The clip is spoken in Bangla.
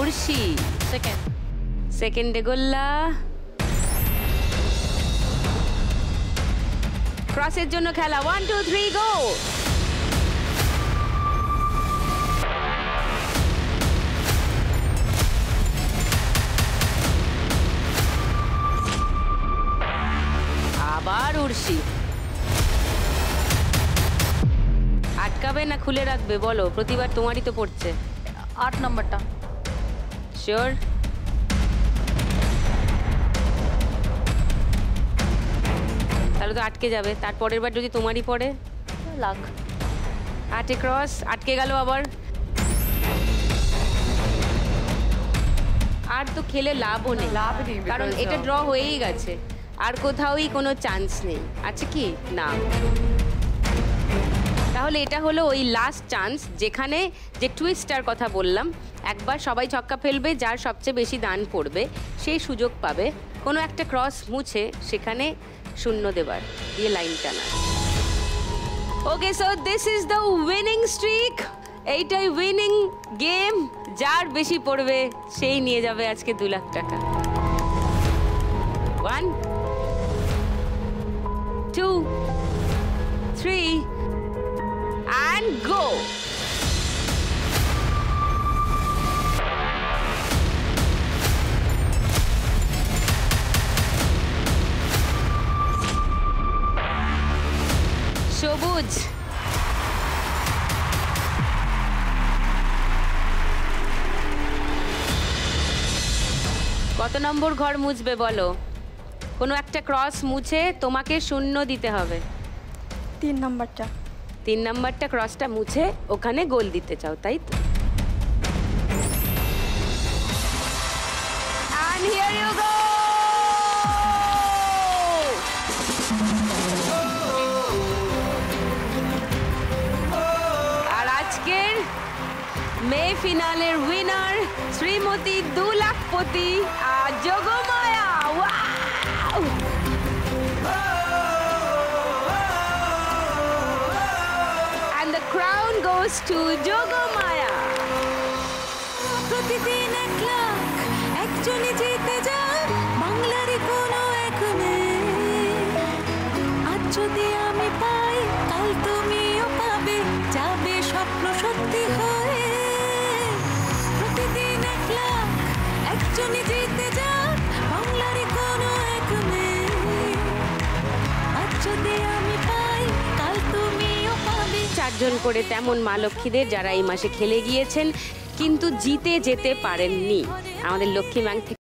উর্ষি সেকেন্ডে গোল্লা। ক্রসের জন্য খেলা 1 2 3 গো। আবার উর্ষি। আটকাবে না খুলে রাখবে বলো, প্রতিবার তোমারই তো পড়ছে। 8 নম্বরটা। শিওর? তাহলে তো আটকে যাবে, তারপরের বার যদি তোমারই পড়ে লাখ। 8 ক্রস আটকে গেল আবার। আর তো খেলে লাভও নেই, কারণ এটা ড্র হয়েই গেছে, আর কোথাওই কোনো চান্স নেই। আছে কি না? তাহলে এটা হলো ওই লাস্ট চান্স, যেখানে যে টুইস্টার কথা বললাম, একবার সবাই ছক্কা ফেলবে, যার সবচেয়ে বেশি দান পড়বে সেই সুযোগ পাবে কোনো একটা ক্রস মুছে সেখানে শূন্য দেবার, দিয়ে লাইন টানা। Okay, so this is the winning streak. এইটাই উইনিং গেম। যার বেশি পড়বে সেই নিয়ে যাবে আজকে 2 লাখ টাকা। 1 2 3 and go. সবুজ। কত নম্বর ঘর মুছবে বলো? কোনো একটা ক্রস মুছে তোমাকে শূন্য দিতে হবে। 3 নম্বরটা। 3 নম্বরটা ক্রসটা মুছে ওখানে গোল দিতে চাও, তাই তো? And here you go! আর আজকের মে ফিনালের উইনার শ্রীমতী 2 লাখপতি আর Yogamaya. Wow! The crown goes to Jogomaya. প্রতিদিন 1 লাখ একজনই জিতে যায়, বাংলারই কোনো এক নেই। আজ যদি আমি পাই, কাল তুমিও পাবে, যাবে স্বপ্ন সত্যি হয়ে। প্রতিদিন 1 লাখ একজনই জিতে যায়, বাংলারই কোনো এক নেই। আজ যদি আমি পাই, কাল তুমিও পাবে। 4 জন করে তেমন মা লক্ষ্মীদের যারা এই মাসে খেলে গিয়েছেন কিন্তু জিতে যেতে পারেননি, আমাদের লক্ষ্মী ব্যাংক থেকে